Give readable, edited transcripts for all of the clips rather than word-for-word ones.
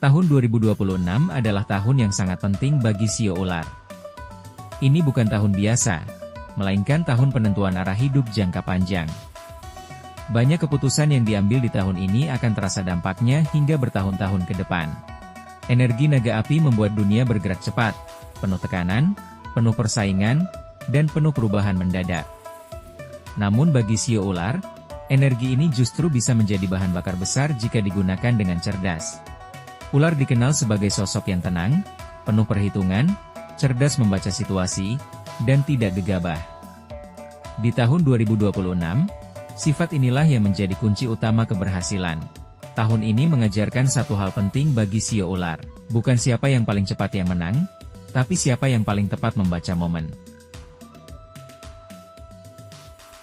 Tahun 2026 adalah tahun yang sangat penting bagi Sio Ular. Ini bukan tahun biasa, melainkan tahun penentuan arah hidup jangka panjang. Banyak keputusan yang diambil di tahun ini akan terasa dampaknya hingga bertahun-tahun ke depan. Energi naga api membuat dunia bergerak cepat, penuh tekanan, penuh persaingan, dan penuh perubahan mendadak. Namun bagi Sio Ular, energi ini justru bisa menjadi bahan bakar besar jika digunakan dengan cerdas. Ular dikenal sebagai sosok yang tenang, penuh perhitungan, cerdas membaca situasi, dan tidak gegabah. Di tahun 2026, sifat inilah yang menjadi kunci utama keberhasilan. Tahun ini mengajarkan satu hal penting bagi Sio Ular, bukan siapa yang paling cepat yang menang, tapi siapa yang paling tepat membaca momen.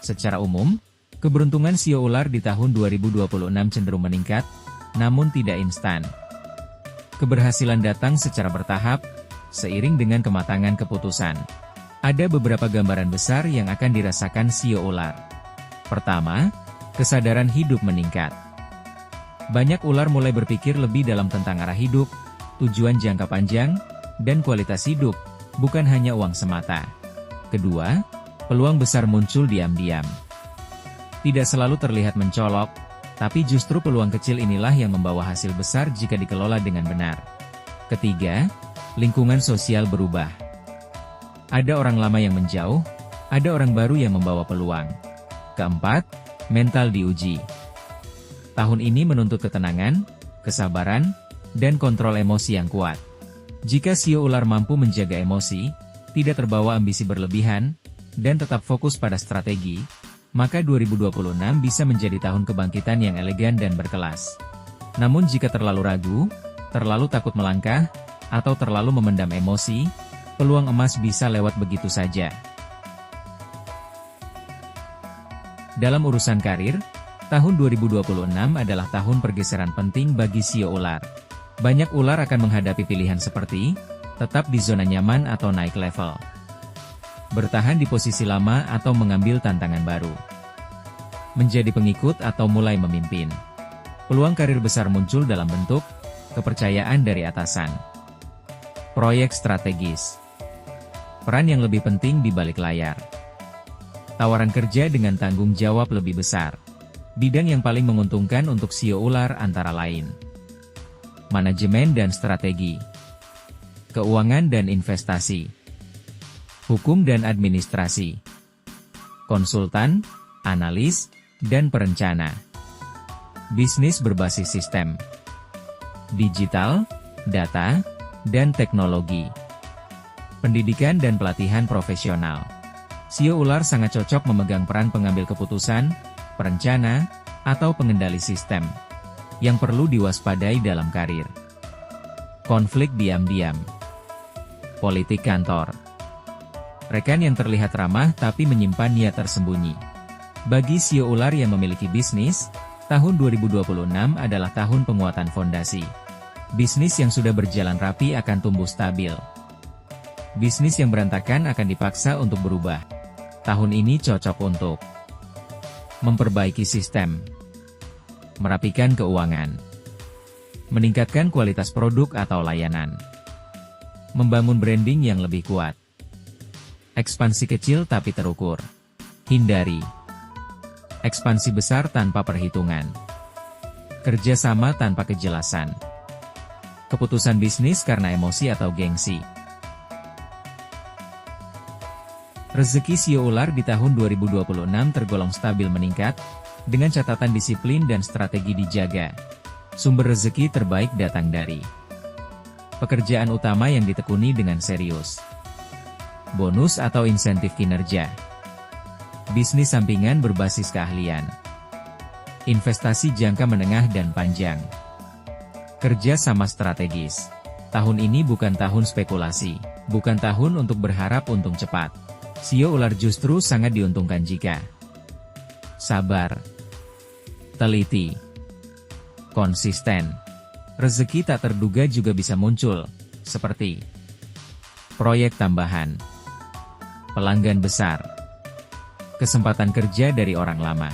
Secara umum, keberuntungan Sio Ular di tahun 2026 cenderung meningkat, namun tidak instan. Keberhasilan datang secara bertahap, seiring dengan kematangan keputusan. Ada beberapa gambaran besar yang akan dirasakan Sio Ular. Pertama, kesadaran hidup meningkat. Banyak ular mulai berpikir lebih dalam tentang arah hidup, tujuan jangka panjang, dan kualitas hidup, bukan hanya uang semata. Kedua, peluang besar muncul diam-diam. Tidak selalu terlihat mencolok, tapi justru peluang kecil inilah yang membawa hasil besar jika dikelola dengan benar. Ketiga, lingkungan sosial berubah. Ada orang lama yang menjauh, ada orang baru yang membawa peluang. Keempat, mental diuji. Tahun ini menuntut ketenangan, kesabaran, dan kontrol emosi yang kuat. Jika Sio Ular mampu menjaga emosi, tidak terbawa ambisi berlebihan, dan tetap fokus pada strategi, maka 2026 bisa menjadi tahun kebangkitan yang elegan dan berkelas. Namun jika terlalu ragu, terlalu takut melangkah, atau terlalu memendam emosi, peluang emas bisa lewat begitu saja. Dalam urusan karir, tahun 2026 adalah tahun pergeseran penting bagi Sio Ular. Banyak ular akan menghadapi pilihan seperti, tetap di zona nyaman atau naik level. Bertahan di posisi lama atau mengambil tantangan baru. Menjadi pengikut atau mulai memimpin. Peluang karir besar muncul dalam bentuk kepercayaan dari atasan. Proyek strategis. Peran yang lebih penting di balik layar. Tawaran kerja dengan tanggung jawab lebih besar. Bidang yang paling menguntungkan untuk Sio Ular antara lain. Manajemen dan strategi. Keuangan dan investasi. Hukum dan administrasi, konsultan, analis, dan perencana. Bisnis berbasis sistem, digital, data, dan teknologi. Pendidikan dan pelatihan profesional. Sio Ular sangat cocok memegang peran pengambil keputusan, perencana, atau pengendali sistem, yang perlu diwaspadai dalam karir. Konflik diam-diam. Politik kantor. Rekan yang terlihat ramah tapi menyimpan niat tersembunyi. Bagi Sio Ular yang memiliki bisnis, tahun 2026 adalah tahun penguatan fondasi. Bisnis yang sudah berjalan rapi akan tumbuh stabil. Bisnis yang berantakan akan dipaksa untuk berubah. Tahun ini cocok untuk memperbaiki sistem, merapikan keuangan, meningkatkan kualitas produk atau layanan, membangun branding yang lebih kuat. Ekspansi kecil tapi terukur. Hindari ekspansi besar tanpa perhitungan. Kerjasama tanpa kejelasan. Keputusan bisnis karena emosi atau gengsi. Rezeki Sio Ular di tahun 2026 tergolong stabil meningkat, dengan catatan disiplin dan strategi dijaga. Sumber rezeki terbaik datang dari pekerjaan utama yang ditekuni dengan serius. Bonus atau insentif kinerja. Bisnis sampingan berbasis keahlian. Investasi jangka menengah dan panjang. Kerja sama strategis. Tahun ini bukan tahun spekulasi, bukan tahun untuk berharap untung cepat. Sio Ular justru sangat diuntungkan jika sabar, teliti, konsisten. Rezeki tak terduga juga bisa muncul, seperti proyek tambahan, pelanggan besar, kesempatan kerja dari orang lama,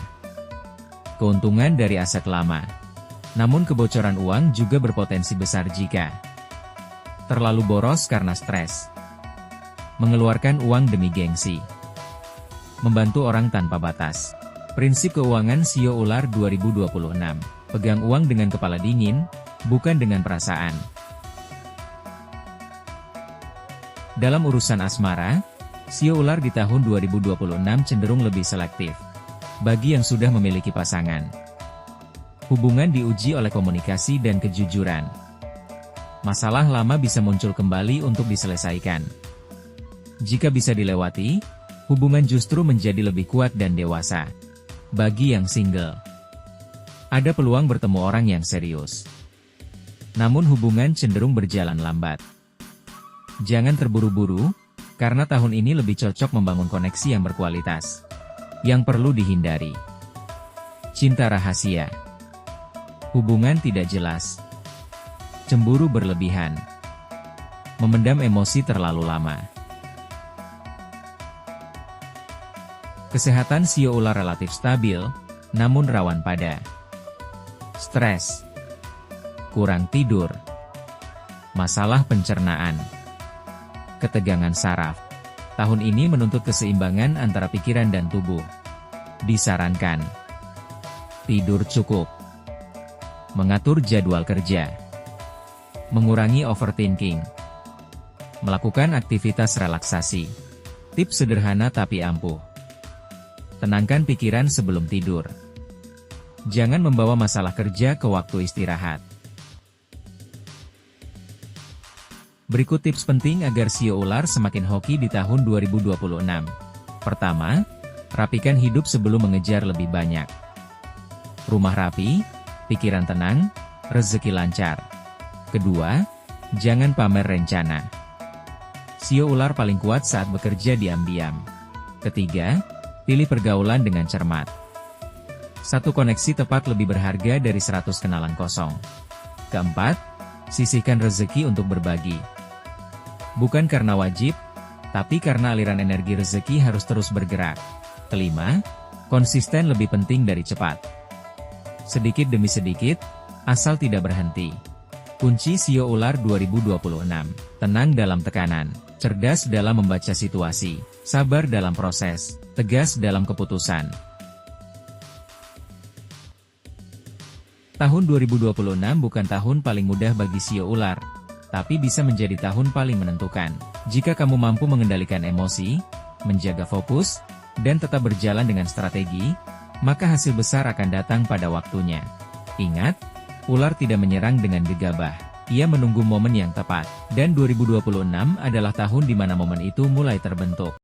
keuntungan dari aset lama. Namun kebocoran uang juga berpotensi besar jika terlalu boros karena stres, mengeluarkan uang demi gengsi, membantu orang tanpa batas. Prinsip keuangan Sio Ular 2026. Pegang uang dengan kepala dingin, bukan dengan perasaan. Dalam urusan asmara, Sio Ular di tahun 2026 cenderung lebih selektif. Bagi yang sudah memiliki pasangan, hubungan diuji oleh komunikasi dan kejujuran. Masalah lama bisa muncul kembali untuk diselesaikan. Jika bisa dilewati, hubungan justru menjadi lebih kuat dan dewasa. Bagi yang single, ada peluang bertemu orang yang serius. Namun hubungan cenderung berjalan lambat. Jangan terburu-buru, karena tahun ini lebih cocok membangun koneksi yang berkualitas. Yang perlu dihindari: cinta rahasia, hubungan tidak jelas, cemburu berlebihan, memendam emosi terlalu lama. Kesehatan Sio Ular relatif stabil, namun rawan pada stres, kurang tidur, masalah pencernaan, ketegangan saraf. Tahun ini menuntut keseimbangan antara pikiran dan tubuh. Disarankan tidur cukup, mengatur jadwal kerja, mengurangi overthinking, melakukan aktivitas relaksasi. Tips sederhana tapi ampuh: tenangkan pikiran sebelum tidur. Jangan membawa masalah kerja ke waktu istirahat. Berikut tips penting agar Sio Ular semakin hoki di tahun 2026. Pertama, rapikan hidup sebelum mengejar lebih banyak. Rumah rapi, pikiran tenang, rezeki lancar. Kedua, jangan pamer rencana. Sio Ular paling kuat saat bekerja diam-diam. Ketiga, pilih pergaulan dengan cermat. Satu koneksi tepat lebih berharga dari 100 kenalan kosong. Keempat, sisihkan rezeki untuk berbagi. Bukan karena wajib, tapi karena aliran energi rezeki harus terus bergerak. Kelima, konsisten lebih penting dari cepat. Sedikit demi sedikit, asal tidak berhenti. Kunci Sio Ular 2026. Tenang dalam tekanan, cerdas dalam membaca situasi, sabar dalam proses, tegas dalam keputusan. Tahun 2026 bukan tahun paling mudah bagi Sio Ular, tapi bisa menjadi tahun paling menentukan. Jika kamu mampu mengendalikan emosi, menjaga fokus, dan tetap berjalan dengan strategi, maka hasil besar akan datang pada waktunya. Ingat, ular tidak menyerang dengan gegabah. Ia menunggu momen yang tepat, dan 2026 adalah tahun di mana momen itu mulai terbentuk.